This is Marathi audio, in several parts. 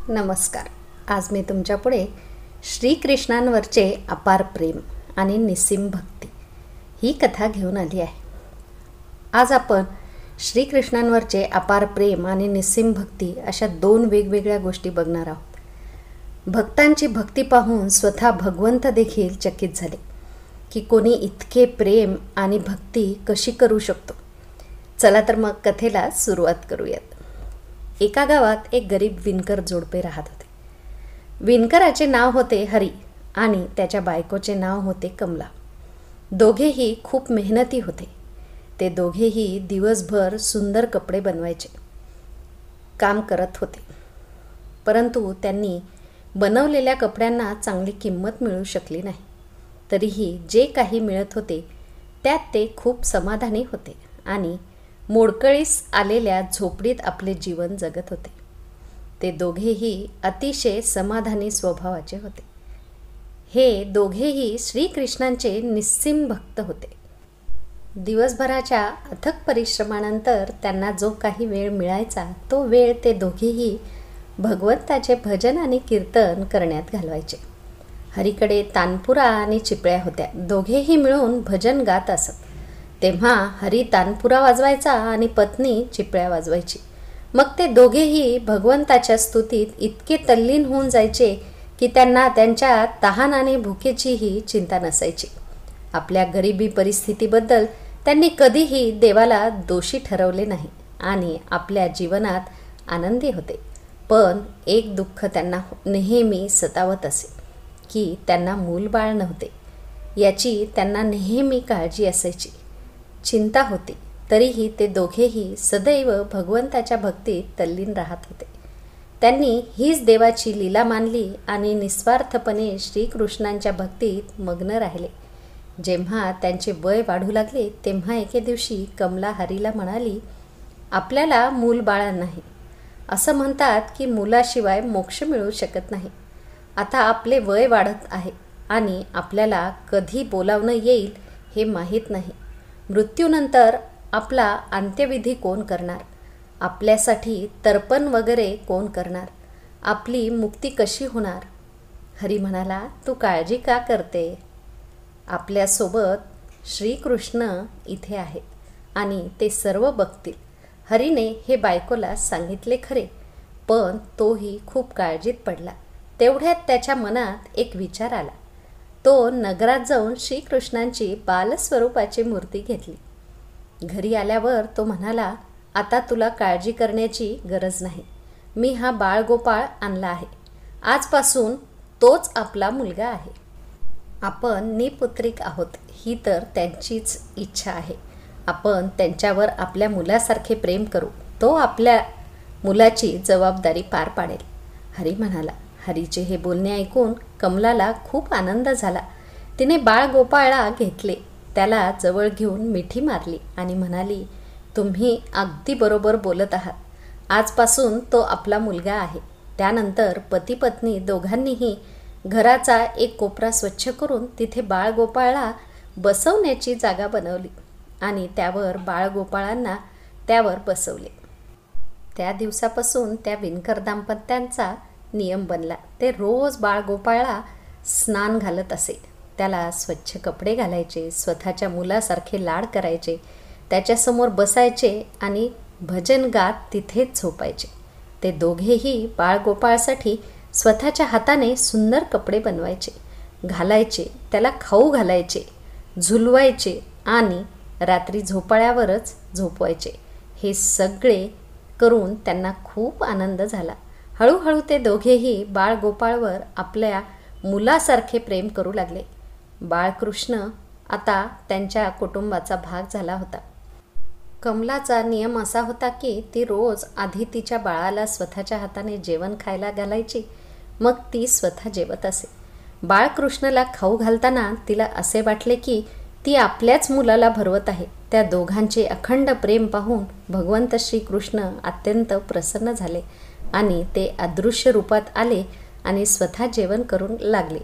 नमस्कार. आज मी तुमच्यापुढे श्रीकृष्णांवरचे अपार प्रेम आणि निस्सीम भक्ती ही कथा घेऊन आली आहे. आज आपण श्रीकृष्णांवरचे अपार प्रेम आणि निस्सीम भक्ती अशा दोन वेगवेगळ्या गोष्टी बघणार आहोत. भक्तांची भक्ती पाहून स्वतः भगवंत देखील चकित झाले की कोणी इतके प्रेम आणि भक्ती कशी करू शकतो. चला तर मग कथेला सुरुवात करूयात. एका गावात एक गरीब विणकर जोडपे राहत होते. विणकराचे नाव होते हरी आणि त्याच्या बायकोचे नाव होते कमला. दोघेही खूप मेहनती होते. ते दोघेही दिवसभर सुंदर कपडे बनवायचे काम करत होते, परंतु त्यांनी बनवलेल्या कपड्यांना चांगली किंमत मिळू शकली नाही. तरीही जे काही मिळत होते त्यात ते खूप समाधानी होते आणि मोडकळीस आलेल्या झोपडीत आपले जीवन जगत होते. ते दोघेही अतिशय समाधानी स्वभावाचे होते. हे दोघेही श्रीकृष्णांचे निस्सीम भक्त होते. दिवसभराच्या अथक परिश्रमानंतर त्यांना जो काही वेळ मिळायचा तो वेळ ते दोघेही भगवंताचे भजन आणि कीर्तन करण्यात घालवायचे. हरीकडे तानपुरा आणि चिपळ्या होत्या. दोघेही मिळून भजन गात असत. तेव्हा हरी तानपुरा वाजवायचा आणि पत्नी चिपळ्या वाजवायची. मग ते दोघेही भगवंताच्या स्तुतीत इतके तल्लीन होऊन जायचे की त्यांना त्यांच्या तहान आणि भुकेचीही चिंता नसायची. आपल्या गरिबी परिस्थितीबद्दल त्यांनी कधीही देवाला दोषी ठरवले नाही आणि आपल्या जीवनात आनंदी होते. पण एक दुःख त्यांना नेहमी सतावत असे की त्यांना मूलबाळ नव्हते. याची त्यांना नेहमी काळजी असायची, चिंता होती. तरीही ते दोघेही सदैव भगवंताच्या भक्तीत तल्लीन राहत होते. त्यांनी हीच देवाची लीला मानली आणि निस्वार्थपणे श्रीकृष्णांच्या भक्तीत मग्न राहिले. जेव्हा त्यांचे वय वाढू लागले तेव्हा एके दिवशी कमला हरीला म्हणाली, आपल्याला मूलबाळ नाही. असं म्हणतात की मुलाशिवाय मोक्ष मिळू शकत नाही. आता आपले वय वाढत आहे आणि आपल्याला कधी बोलावणं येईल हे माहीत नाही. मृत्यूनंतर आपला अंत्यविधी कोण करणार? आपल्यासाठी तर्पण वगैरे कोण करणार? आपली मुक्ती कशी होणार? हरी म्हणाला, तू काळजी का करते? आपल्यासोबत श्रीकृष्ण इथे आहेत आणि ते सर्व बघतील. हरीने हे बायकोला सांगितले खरे, पण तोही खूप काळजीत पडला. तेवढ्यात त्याच्या मनात एक विचार आला. तो नगरात जाऊन श्रीकृष्णांची बालस्वरूपाची मूर्ती घेतली. घरी आल्यावर तो म्हणाला, आता तुला काळजी करण्याची गरज नाही. मी हा बाळगोपाळ आणला आहे. आजपासून तोच आपला मुलगा आहे. आपण निपुत्रिक आहोत ही तर त्यांचीच इच्छा आहे. आपण त्यांच्यावर आपल्या मुलासारखे प्रेम करू. तो आपल्या मुलाची जबाबदारी पार पाडेल. हरी म्हणाला. हरीचे हे बोलणे ऐकून कमलाला खूप आनंद झाला. तिने बाळगोपाळला घेतले, त्याला जवळ घेऊन मिठी मारली आणि म्हणाली, तुम्ही अगदी बरोबर बोलत आहात. आजपासून तो आपला मुलगा आहे. त्यानंतर पती पत्नी दोघांनीही घराचा एक कोपरा स्वच्छ करून तिथे बाळगोपाळला बसवण्याची जागा बनवली आणि त्यावर बाळगोपाळांना त्यावर बसवले. त्या दिवसापासून त्या विणकर दाम्पत्यांचा नियम बनला. ते रोज बाळगोपाळला स्नान घालत असे. त्याला स्वच्छ कपडे घालायचे, स्वतःच्या मुलासारखे लाड करायचे, त्याच्यासमोर बसायचे आणि भजन गात तिथेच झोपायचे. ते दोघेही बाळगोपाळसाठी स्वतःच्या हाताने सुंदर कपडे बनवायचे, घालायचे, त्याला खाऊ घालायचे, झुलवायचे आणि रात्री झोपाळ्यावरच झोपवायचे. हे सगळे करून त्यांना खूप आनंद झाला. हळूहळू ते दोघेही बाळगोपाळवर आपल्या मुलासारखे प्रेम करू लागले. बाळकृष्ण आता त्यांच्या कुटुंबाचा भाग झाला होता. कमलाचा नियम असा होता की ती रोज आधी तिच्या बाळाला स्वतःच्या हाताने जेवण खायला घालायची, मग ती स्वतः जेवत असे. बाळकृष्णला खाऊ घालताना तिला असे वाटले की ती आपल्याच मुलाला भरवत आहे. त्या दोघांचे अखंड प्रेम पाहून भगवंत श्रीकृष्ण अत्यंत प्रसन्न झाले आणि ते अदृश्य रूपात आले आणि स्वतः जेवण करून लागले.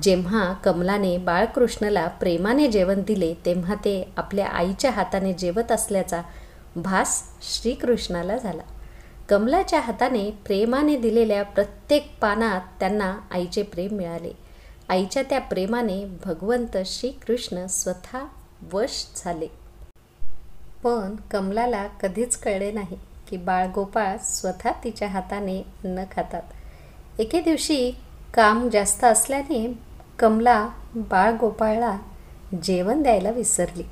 जेव्हा कमलाने बाळकृष्णला प्रेमाने जेवण दिले तेव्हा ते आपल्या आईच्या हाताने जेवत असल्याचा भास श्रीकृष्णाला झाला. कमलाच्या हाताने प्रेमाने दिलेल्या प्रत्येक पानात त्यांना आईचे प्रेम मिळाले. आईच्या त्या प्रेमाने भगवंत श्रीकृष्ण स्वतः वश झाले. पण कमलाला कधीच कळले नाही की बाळगोपाळ स्वतः तिच्या हाताने अन्न खातात. एके दिवशी काम जास्त असल्याने कमला बाळगोपाळला जेवण द्यायला विसरली.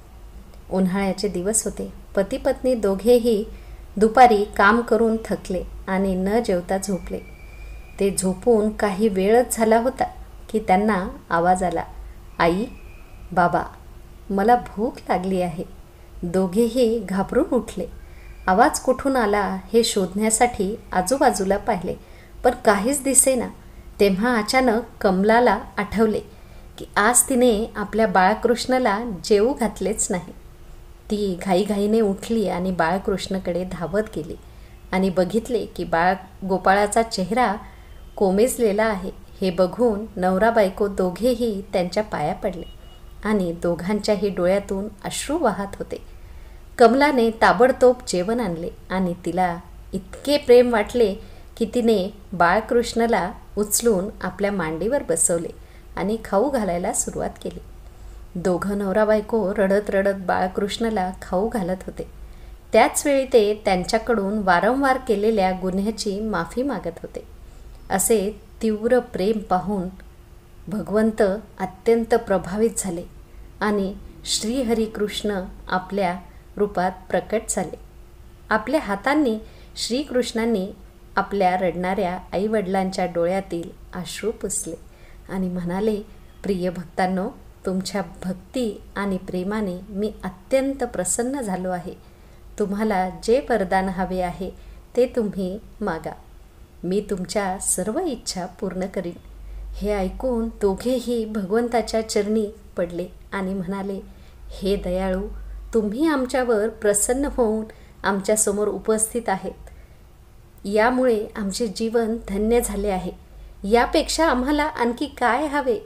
उन्हाळ्याचे दिवस होते. पती पत्नी दोघेही दुपारी काम करून थकले आणि न जेवता झोपले. ते झोपून काही वेळच झाला होता की त्यांना आवाज आला, आई, बाबा, मला भूक लागली आहे. दोघेही घाबरून उठले. आवाज कुठून आला हे शोधण्यासाठी आजूबाजूला पाहिले, पण काहीच दिसेना. तेव्हा अचानक कमलाला आठवले की आज तिने आपल्या बाळकृष्णाला जेवू घातलेच नाही. ती घाईघाईने उठली आणि बाळकृष्णाकडे धावत गेली आणि बघितले की गोपाळाचा चेहरा कोमेजलेला आहे. हे बघून नवरा बायको दोघेही त्यांच्या पाया पडले आणि दोघांच्याही डोळ्यातून अश्रू वाहत होते. कमलाने ताबडतोब जेवण आणले आणि तिला इतके प्रेम वाटले की तिने बाळकृष्णाला उचलून आपल्या मांडीवर बसवले आणि खाऊ घालायला सुरुवात केली. दोघं नवरा बायको रडत रडत बाळकृष्णाला खाऊ घालत होते. त्याचवेळी ते त्यांच्याकडून वारंवार केलेल्या गुन्ह्याची माफी मागत होते. असे तीव्र प्रेम पाहून भगवंत अत्यंत प्रभावित झाले आणि श्रीहरिकृष्ण आपल्या रूपात प्रकट झाले. आपल्या हातांनी श्रीकृष्णांनी आपल्या रडणाऱ्या आईवडिलांच्या डोळ्यातील अश्रू पुसले आणि म्हणाले, प्रिय भक्तांनो, तुमच्या भक्ती आणि प्रेमाने मी अत्यंत प्रसन्न झालो आहे. तुम्हाला जे वरदान हवे आहे ते तुम्ही मागा. मी तुमच्या सर्व इच्छा पूर्ण करीन. हे ऐकून दोघेही भगवंताच्या चरणी पडले आणि म्हणाले, हे दयाळू, तुम्ही आमच्यावर प्रसन्न होऊन आमच्यासमोर उपस्थित आहेत. यामुळे आमचे जीवन धन्य झाले आहे. यापेक्षा आम्हाला आणखी काय हवे?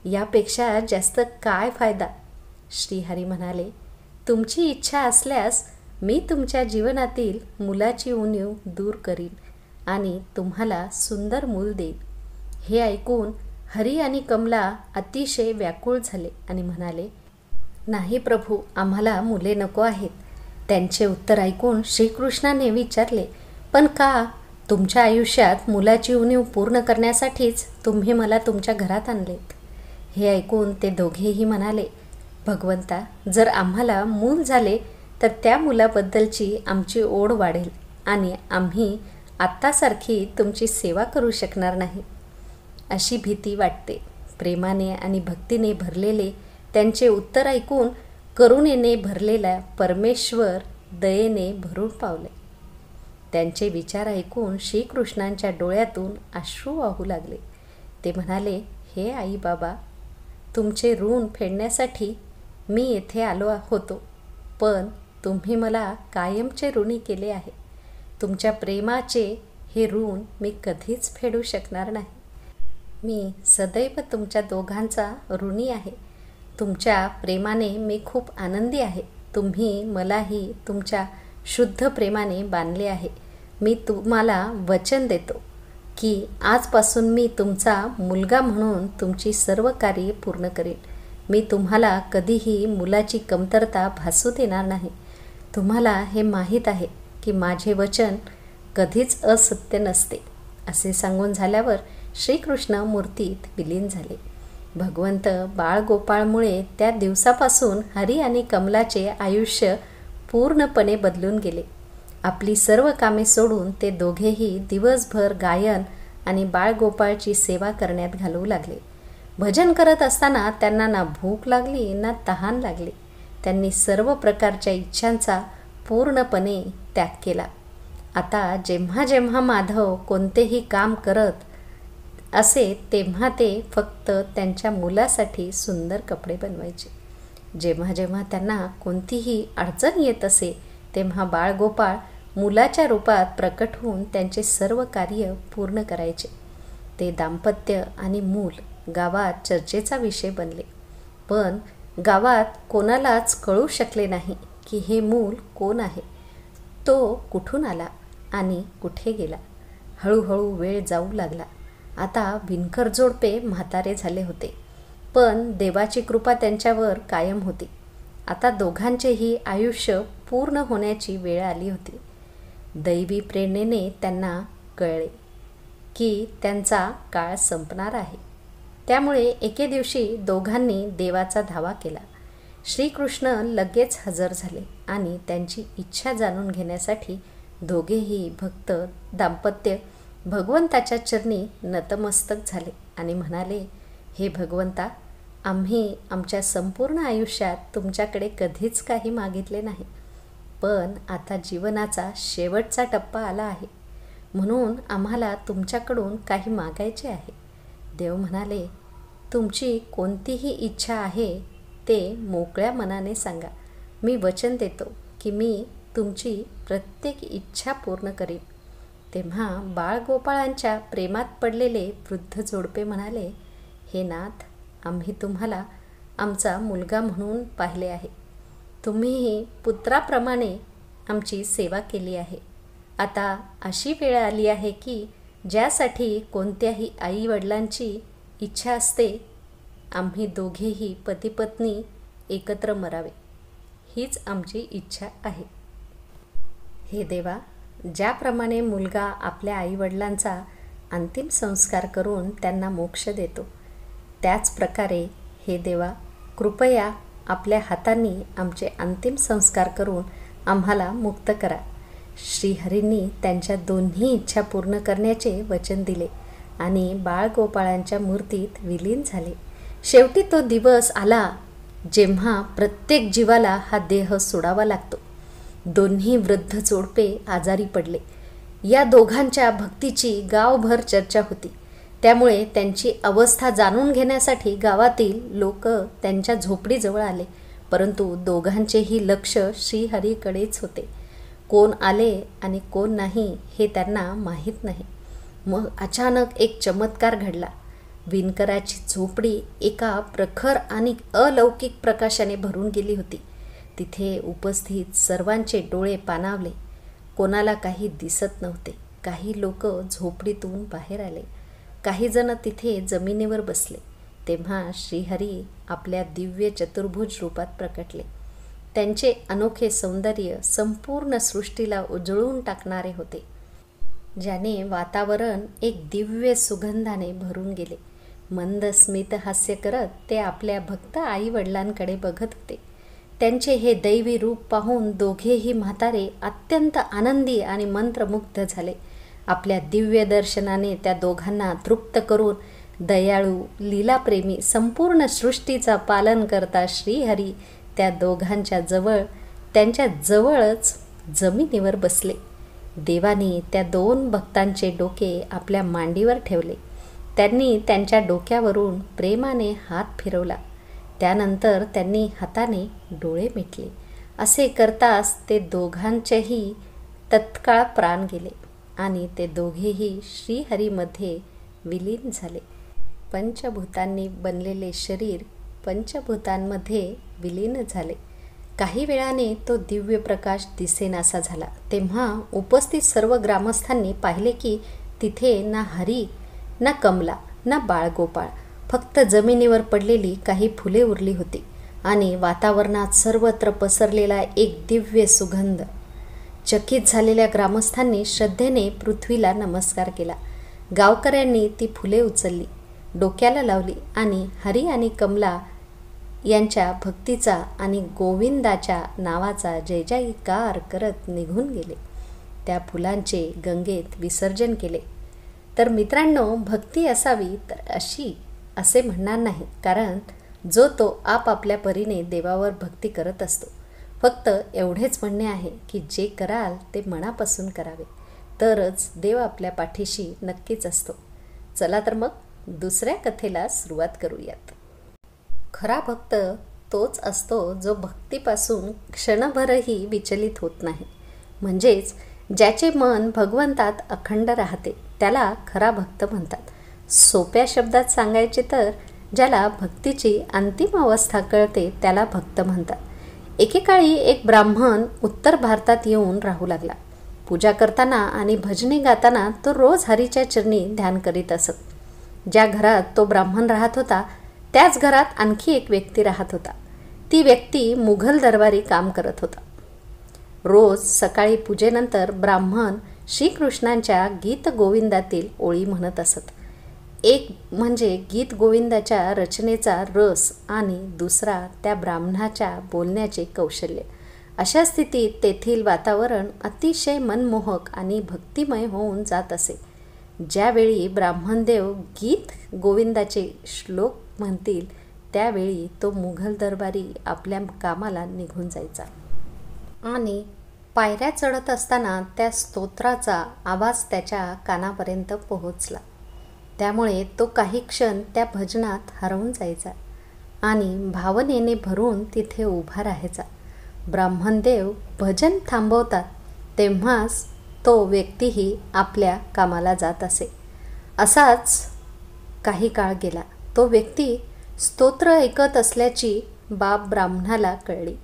यापेक्षा जास्त काय फायदा? श्रीहरी म्हणाले, तुमची इच्छा असल्यास मी तुमच्या जीवनातील मुलाची उणीव दूर करीन आणि तुम्हाला सुंदर मूल देईन. हे ऐकून हरी आणि कमला अतिशय व्याकुळ झाले आणि म्हणाले, नाही प्रभू, आम्हाला मुले नको आहेत. त्यांचे उत्तर ऐकून श्रीकृष्णाने विचारले, पण का? तुमच्या आयुष्यात मुलाची उणीव पूर्ण करण्यासाठीच तुम्ही मला तुमच्या घरात आणलेत. हे ऐकून ते दोघेही म्हणाले, भगवंता, जर आम्हाला मूल झाले तर त्या मुलाबद्दलची आमची ओढ वाढेल आणि आम्ही आत्तासारखी तुमची सेवा करू शकणार नाही. अशी भीती वाटते. प्रेमाने आणि भक्तीने भरलेले त्यांचे उत्तर ऐकून करुणेने भरलेला परमेश्वर दयेने भरून पावले. त्यांचे विचार ऐकून श्रीकृष्णांच्या डोळ्यातून अश्रू वाहू लागले. ते म्हणाले, हे आई बाबा, तुमचे ऋण फेडण्यासाठी मी येथे आलो होतो, पण तुम्ही मला कायमचे ऋणी केले आहे. तुमच्या प्रेमाचे हे ऋण मी कधीच फेडू शकणार नाही. मी सदैव तुमच्या दोघांचा ऋणी आहे. तुमच्या प्रेमाने मी खूप आनंदी आहे. तुम्ही मलाही तुमच्या शुद्ध प्रेमाने बांधले आहे. मी तुम्हाला वचन देतो की आजपासून मी तुमचा मुलगा म्हणून तुमची सर्व कार्ये पूर्ण करेन. मी तुम्हाला कधीही मुलाची कमतरता भासू देणार नाही. तुम्हाला हे माहीत आहे की माझे वचन कधीच असत्य नसते. असे सांगून झाल्यावर श्रीकृष्ण मूर्तीत विलीन झाले. भगवंत बाळगोपाळमुळे त्या दिवसापासून हरी आणि कमलाचे आयुष्य पूर्णपणे बदलून गेले. आपली सर्व कामे सोडून ते दोघेही दिवसभर गायन आणि बाळगोपाळची सेवा करण्यात घालवू लागले. भजन करत असताना त्यांना ना भूक लागली ना तहान लागली. त्यांनी सर्व प्रकारच्या इच्छांचा पूर्णपणे त्याग केला. आता जेव्हा जेव्हा माधव कोणतेही काम करत असे तेव्हा ते फक्त त्यांच्या मुलासाठी सुंदर कपडे बनवायचे. जेव्हा जेव्हा त्यांना कोणतीही अडचण येत असे तेव्हा बाळगोपाळ मुलाच्या रूपात प्रकट होऊन त्यांचे सर्व कार्य पूर्ण करायचे. ते दाम्पत्य आणि मूल गावात चर्चेचा विषय बनले. पण गावात कोणालाच कळू शकले नाही की हे मूल कोण आहे, तो कुठून आला आणि कुठे गेला. हळूहळू वेळ जाऊ लागला. आता विणकर जोडपे म्हातारे झाले होते, पण देवाची कृपा त्यांच्यावर कायम होती. आता दोघांचेही आयुष्य पूर्ण होण्याची वेळ आली होती. दैवी प्रेरणेने त्यांना कळले की त्यांचा काळ संपणार आहे. त्यामुळे एके दिवशी दोघांनी देवाचा धावा केला. श्रीकृष्ण लगेच हजर झाले आणि त्यांची इच्छा जाणून घेण्यासाठी दोघेही भक्त दाम्पत्य भगवंताच्या चरणी नतमस्तक झाले आणि म्हणाले, हे भगवंता, आम्ही आमच्या संपूर्ण आयुष्यात तुमच्याकडे कधीच काही मागितले नाही, पण आता जीवनाचा शेवटचा टप्पा आला आहे, म्हणून आम्हाला तुमच्याकडून काही मागायचे आहे. देव म्हणाले, तुमची कोणतीही इच्छा आहे ते मोकळ्या मनाने सांगा. मी वचन देतो की मी तुमची प्रत्येक इच्छा पूर्ण करीन. तेव्हा बाळगोपाळांच्या प्रेमात पडलेले वृद्ध जोडपे म्हणाले, हे नाथ, आम्ही तुम्हाला आमचा मुलगा म्हणून पाहिले आहे. तुम्हीही पुत्राप्रमाणे आमची सेवा केली आहे. आता अशी वेळ आली आहे की ज्यासाठी कोणत्याही आईवडिलांची इच्छा असते, आम्ही दोघेही पतिपत्नी एकत्र मरावे, हीच आमची इच्छा आहे. हे देवा, ज्याप्रमाणे मुलगा आपल्या आईवडिलांचा अंतिम संस्कार करून त्यांना मोक्ष देतो, त्याच प्रकारे हे देवा, कृपया आपल्या हातांनी आमचे अंतिम संस्कार करून आम्हाला मुक्त करा. श्रीहरींनी त्यांच्या दोन्ही इच्छा पूर्ण करण्याचे वचन दिले आणि बाळगोपाळांच्या मूर्तीत विलीन झाले. शेवटी तो दिवस आला जेव्हा प्रत्येक जीवाला हा देह सोडावा लागतो. दोन्ही वृद्ध जोडपे आजारी पडले. या दोघांच्या भक्तीची गावभर चर्चा होती. त्यामुळे त्यांची अवस्था जाणून घेण्यासाठी गावातील लोक त्यांच्या झोपडीजवळ आले, परंतु दोघांचेही लक्ष श्रीहरीकडेच होते. कोण आले आणि कोण नाही हे त्यांना माहीत नाही. मग अचानक एक चमत्कार घडला. विणकराची झोपडी एका प्रखर आणि अलौकिक प्रकाशाने भरून गेली होती. तिथे उपस्थित सर्वांचे डोळे पाणावले. कोणाला काही दिसत नव्हते. काही लोक झोपडीतून बाहेर आले. काही जण तिथे जमिनीवर बसले. तेव्हा श्रीहरी आपल्या दिव्य चतुर्भुज रूपात प्रकटले. त्यांचे अनोखे सौंदर्य संपूर्ण सृष्टीला उजळून टाकणारे होते, ज्याने वातावरण एक दिव्य सुगंधाने भरून गेले. मंद स्मित हास्य करत ते आपल्या भक्त आईवडिलांकडे बघत होते. त्यांचे हे दैवी रूप पाहून दोघेही म्हातारे अत्यंत आनंदी आणि मंत्रमुग्ध झाले. आपल्या दिव्य दर्शनाने त्या दोघांना तृप्त करून दयाळू, लीलाप्रेमी, संपूर्ण सृष्टीचा पालन करता श्रीहरी त्या दोघांच्या जवळ, त्यांच्या जवळच जमिनीवर बसले. देवाने त्या दोन भक्तांचे डोके आपल्या मांडीवर ठेवले. त्यांनी त्यांच्या डोक्यावरून प्रेमाने हात फिरवला. त्यानंतर त्यांनी हाताने डोळे मिटले. असे करताच ते दोघांचेही तत्काळ प्राण गेले आणि ते दोघेही श्रीहरीमध्ये विलीन झाले. पंचभूतांनी बनलेले शरीर पंचभूतांमध्ये विलीन झाले. काही वेळाने तो दिव्य प्रकाश दिसेनासा झाला. तेव्हा उपस्थित सर्व ग्रामस्थांनी पाहिले की तिथे ना हरी, ना कमला, ना बाळगोपाळ, फक्त जमिनीवर पडलेली काही फुले उरली होती आणि वातावरणात सर्वत्र पसरलेला एक दिव्य सुगंध. चकित झालेल्या ग्रामस्थांनी श्रद्धेने पृथ्वीला नमस्कार केला. गावकऱ्यांनी ती फुले उचलली, डोक्याला लावली आणि हरी आणि कमला यांच्या भक्तीचा आणि गोविंदाच्या नावाचा जय जयकार करत निघून गेले. त्या फुलांचे गंगेत विसर्जन केले. तर मित्रांनो, भक्ती असावी तर अशी असे म्हणणार नाही, कारण जो तो आपापल्या परीने देवावर भक्ती करत असतो. फक्त एवढेच म्हणणे आहे की जे कराल ते मनापासून करावे, तरच देव आपल्या पाठीशी नक्कीच असतो. चला तर मग दुसऱ्या कथेला सुरुवात करूयात. खरा भक्त तोच असतो जो भक्तीपासून क्षणभरही विचलित होत नाही. म्हणजेच ज्याचे मन भगवंतात अखंड राहते त्याला खरा भक्त म्हणतात. सोप्या शब्दात सांगायचे तर ज्याला भक्तीची अंतिम अवस्था कळते त्याला भक्त म्हणतात. एकेकाळी एक ब्राह्मण उत्तर भारतात येऊन राहू लागला. पूजा करताना आणि भजने गाताना तो रोज हरीच्या चरणी ध्यान करीत असत. ज्या घरात तो ब्राह्मण राहत होता त्याच घरात आणखी एक व्यक्ती राहत होता. ती व्यक्ती मुघल दरबारी काम करत होता. रोज सकाळी पूजेनंतर ब्राह्मण श्रीकृष्णांच्या गीत गोविंदातील ओळी म्हणत असत. एक म्हणजे गीत गोविंदाच्या रचनेचा रस आणि दुसरा त्या ब्राह्मणाच्या बोलण्याचे कौशल्य. अशा स्थितीत तेथील वातावरण अतिशय मनमोहक आणि भक्तिमय होऊन जात असे. ज्यावेळी ब्राह्मणदेव गीत गोविंदाचे श्लोक म्हणतील त्यावेळी तो मुघल दरबारी आपल्या कामाला निघून जायचा आणि पायऱ्या चढत असताना त्या स्तोत्राचा आवाज त्याच्या कानापर्यंत पोहोचला. त्यामुळे तो काही क्षण त्या भजनात हरवून जायचा आणि भावनेने भरून तिथे उभा राहायचा. ब्राह्मणदेव भजन थांबवतात तेव्हाच तो व्यक्तीही आपल्या कामाला जात असे. असाच काही काळ गेला. तो व्यक्ती स्तोत्र ऐकत असल्याची बाब ब्राह्मणाला कळली.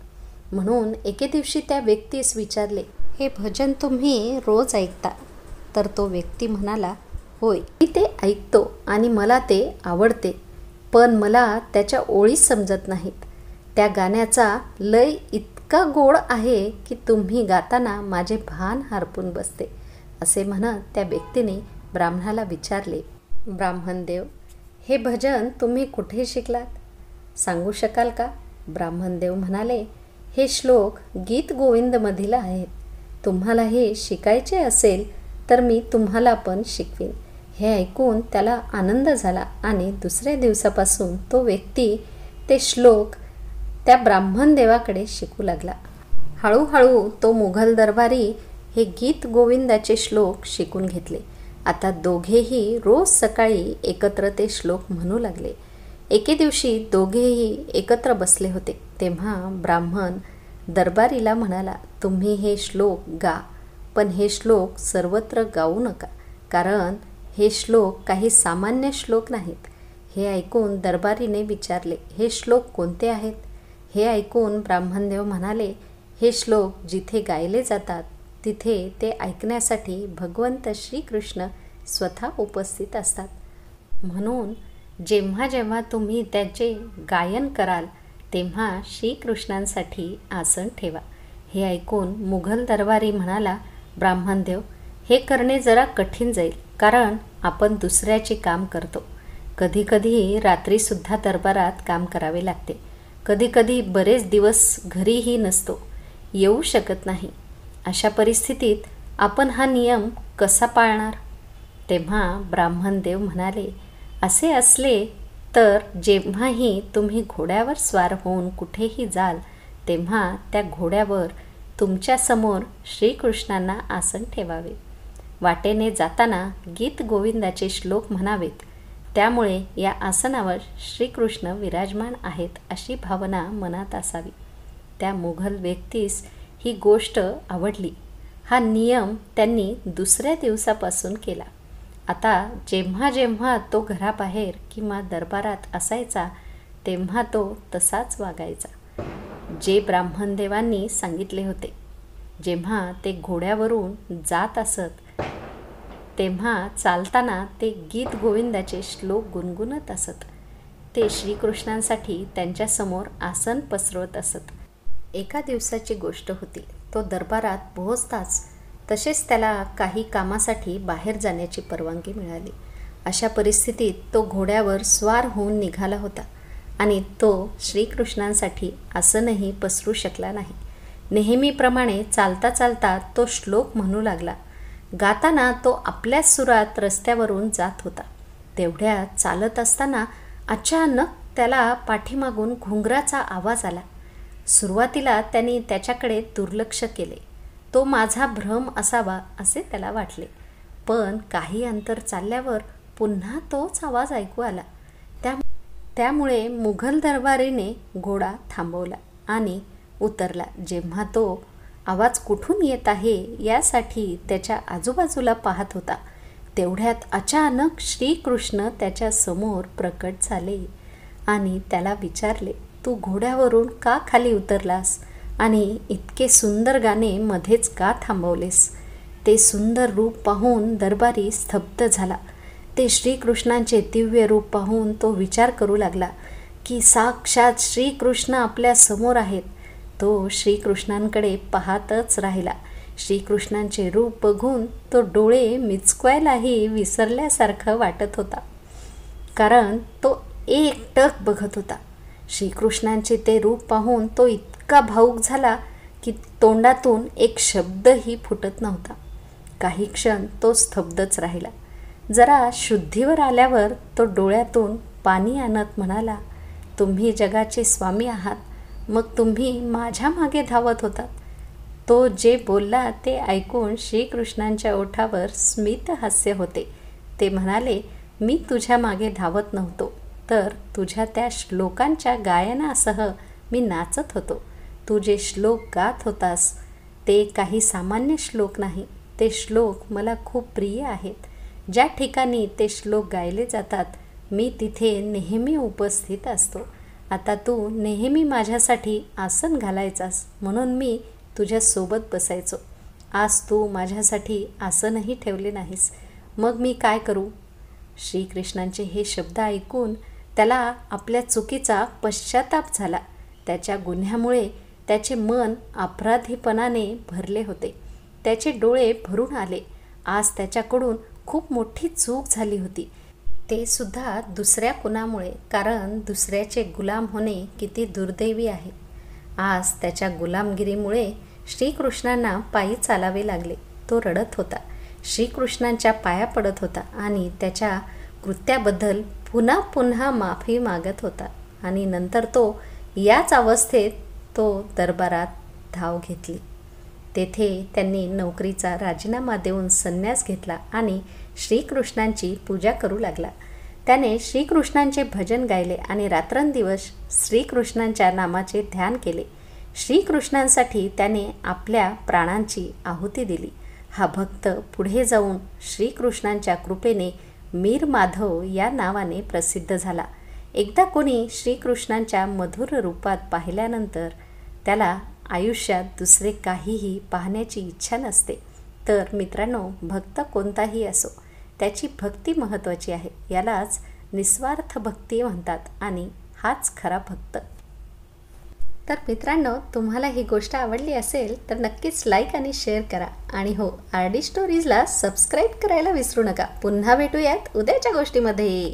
म्हणून एके दिवशी त्या व्यक्तीस विचारले, हे भजन तुम्ही रोज ऐकता? तर तो व्यक्ती म्हणाला, होय, मी ते ऐकतो आणि मला ते आवडते, पण मला त्याच्या ओळी समजत नाहीत. त्या गाण्याचा लय इतका गोड आहे की तुम्ही गाताना माझे भान हरपून बसते. असे म्हणत त्या व्यक्तीने ब्राह्मणाला विचारले, ब्राह्मणदेव, हे भजन तुम्ही कुठे शिकलात? सांगू शकाल का? ब्राह्मणदेव म्हणाले, हे श्लोक गीत गोविंदमधील आहेत. तुम्हाला हे शिकायचे असेल तर मी तुम्हाला पण शिकवीन. हे ऐकून त्याला आनंद झाला आणि दुसऱ्या दिवसापासून तो व्यक्ती ते श्लोक त्या ब्राह्मणदेवाकडे शिकू लागला. हळूहळू तो मुघल दरबारी हे गीत गोविंदाचे श्लोक शिकून घेतले. आता दोघेही रोज सकाळी एकत्र ते श्लोक म्हणू लागले. एके दिवशी दोघेही एकत्र बसले होते तेव्हा ब्राह्मण दरबारीला म्हणाला, तुम्ही हे श्लोक गा, पण हे श्लोक सर्वत्र गाऊ नका, कारण हे श्लोक काही सामान्य श्लोक नाहीत. हे ऐकून दरबारीने विचारले, हे श्लोक कोणते आहेत? हे ऐकून ब्राह्मणदेव म्हणाले, हे श्लोक जिथे गायले जातात तिथे ते ऐकण्यासाठी भगवंत श्रीकृष्ण स्वतः उपस्थित असतात. म्हणून जेव्हा जेव्हा तुम्ही त्याचे गायन कराल तेव्हा श्रीकृष्णांसाठी आसन ठेवा. हे ऐकून मुघल दरबारी म्हणाला, ब्राह्मणदेव, हे करणे जरा कठीण जाईल, कारण आपण दुसऱ्याचे काम करतो. कधीकधी रात्रीसुद्धा दरबारात काम करावे लागते. कधीकधी बरेच दिवस घरीही नसतो, येऊ शकत नाही. अशा परिस्थितीत आपण हा नियम कसा पाळणार? तेव्हा ब्राह्मणदेव म्हणाले, असे असले तर जेव्हाही तुम्ही घोड्यावर स्वार होऊन कुठेही जाल तेव्हा त्या घोड्यावर तुमच्यासमोर श्रीकृष्णांना आसन ठेवावे. वाटेने जाताना गीत गोविंदाचे श्लोक म्हणावेत. त्यामुळे या आसनावर श्रीकृष्ण विराजमान आहेत अशी भावना मनात असावी. त्या मुघल व्यक्तीस ही गोष्ट आवडली. हा नियम त्यांनी दुसऱ्या दिवसापासून केला. आता जेव्हा जेव्हा तो घराबाहेर किंवा दरबारात असायचा तेव्हा तो तसाच वागायचा, जे ब्राह्मणदेवांनी सांगितले होते. जेव्हा ते घोड्यावरून जात असत तेव्हा चालताना ते गीत गोविंदाचे श्लोक गुणगुणत असत. ते श्रीकृष्णांसाठी त्यांच्यासमोर आसन पसरवत असत. एका दिवसाची गोष्ट होती. तो दरबारात पोहोचताच तसेच त्याला काही कामासाठी बाहेर जाण्याची परवानगी मिळाली. अशा परिस्थितीत तो घोड्यावर स्वार होऊन निघाला होता आणि तो श्रीकृष्णांसाठी आसनही पसरू शकला नाही. नेहमीप्रमाणे चालता चालता तो श्लोक म्हणू लागला. गाताना तो आपल्याच सुरात रस्त्यावरून जात होता. तेवढ्यात चालत असताना अचानक त्याला पाठीमागून घुंगराचा आवाज आला. सुरुवातीला त्यांनी त्याच्याकडे दुर्लक्ष केले. तो माझा भ्रम असावा असे त्याला वाटले, पण काही अंतर चालल्यावर पुन्हा तोच आवाज ऐकू आला. त्यामुळे मुघल दरबारीने घोडा थांबवला आणि उतरला. जेव्हा तो आवाज कुठून येत आहे यासाठी त्याच्या आजूबाजूला पाहत होता तेवढ्यात अचानक श्रीकृष्ण त्याच्या समोर प्रकट झाले आणि त्याला विचारले, तू घोड्यावरून का खाली उतरलास आणि इतके सुंदर गाणे मध्येच का थांबवलेस? ते सुंदर रूप पाहून दरबारी स्तब्ध झाला. ते श्रीकृष्णांचे दिव्य रूप पाहून तो विचार करू लागला की साक्षात श्रीकृष्ण आपल्या समोर आहेत. तो श्रीकृष्णांकडे पाहतच राहिला. श्रीकृष्णांचे रूप बघून तो डोळे मिचकवायलाही विसरल्यासारखं वाटत होता, कारण तो एकटक बघत होता. श्रीकृष्णांचे ते रूप पाहून तो इतका भावुक झाला की तोंडातून एक शब्दही फुटत नव्हता. काही क्षण तो स्तब्धच राहिला. जरा शुद्धीवर आल्यावर तो डोळ्यातून पाणी आणत म्हणाला, तुम्ही जगाचे स्वामी आहात, मग तुम्ही माझ्या मागे धावत होतात. तो जे बोलला ते ऐकून श्रीकृष्णांच्या ओठावर स्मित हास्य होते. ते म्हणाले, मी तुझ्या मागे धावत नव्हतो, तर तुझ्या त्या श्लोकांच्या गायनासह मी नाचत होतो. तू जे श्लोक गात होतास ते काही सामान्य श्लोक नाही. ते श्लोक मला खूप प्रिय आहेत. ज्या ठिकाणी ते श्लोक गायले जातात मी तिथे नेहमी उपस्थित असतो. आता तू नेहमी माझ्यासाठी आसन घालायचास म्हणून मी तुझ्यासोबत बसायचो. आज तू माझ्यासाठी आसनही ठेवले नाहीस, मग मी काय करू? श्रीकृष्णांचे हे शब्द ऐकून त्याला आपल्या चुकीचा पश्चाताप झाला. त्याच्या गुन्ह्यामुळे त्याचे मन अपराधीपणाने भरले होते. त्याचे डोळे भरून आले. आज त्याच्याकडून खूप मोठी चूक झाली होती, ते सुद्धा दुसऱ्या कुणामुळे, कारण दुसऱ्याचे गुलाम होणे किती दुर्दैवी आहे. आज त्याच्या गुलामगिरीमुळे श्रीकृष्णांना पायी चालावे लागले. तो रडत होता, श्रीकृष्णांच्या पाया पडत होता आणि त्याच्या कृत्याबद्दल पुन्हा पुन्हा माफी मागत होता. आणि नंतर तो याच अवस्थेत तो दरबारात धाव घेतली. तेथे त्यांनी नोकरीचा राजीनामा देऊन संन्यास घेतला आणि श्रीकृष्णांची पूजा करू लागला. त्याने श्रीकृष्णांचे भजन गायले आणि रात्रंदिवस श्रीकृष्णांच्या नामाचे ध्यान केले. श्रीकृष्णांसाठी त्याने आपल्या प्राणांची आहुती दिली. हा भक्त पुढे जाऊन श्रीकृष्णांच्या कृपेने मीर माधव या नावाने प्रसिद्ध झाला. एकदा कोणी श्रीकृष्णांच्या मधुर रूपात पाहिल्यानंतर त्याला आयुष्यात दुसरे काहीही पाहण्याची इच्छा नसते. तर मित्रांनो, भक्त कोणताही असो, त्याची भक्ती महत्त्वाची आहे. यालाच निस्वार्थ भक्ती म्हणतात आणि हाच खरा भक्त. तर मित्रांनो, तुम्हाला ही गोष्ट आवडली असेल तर नक्कीच लाईक आणि शेअर करा. आणि हो, RD स्टोरीजला सबस्क्राईब करायला विसरू नका. पुन्हा भेटूयात उद्याच्या गोष्टीमध्ये.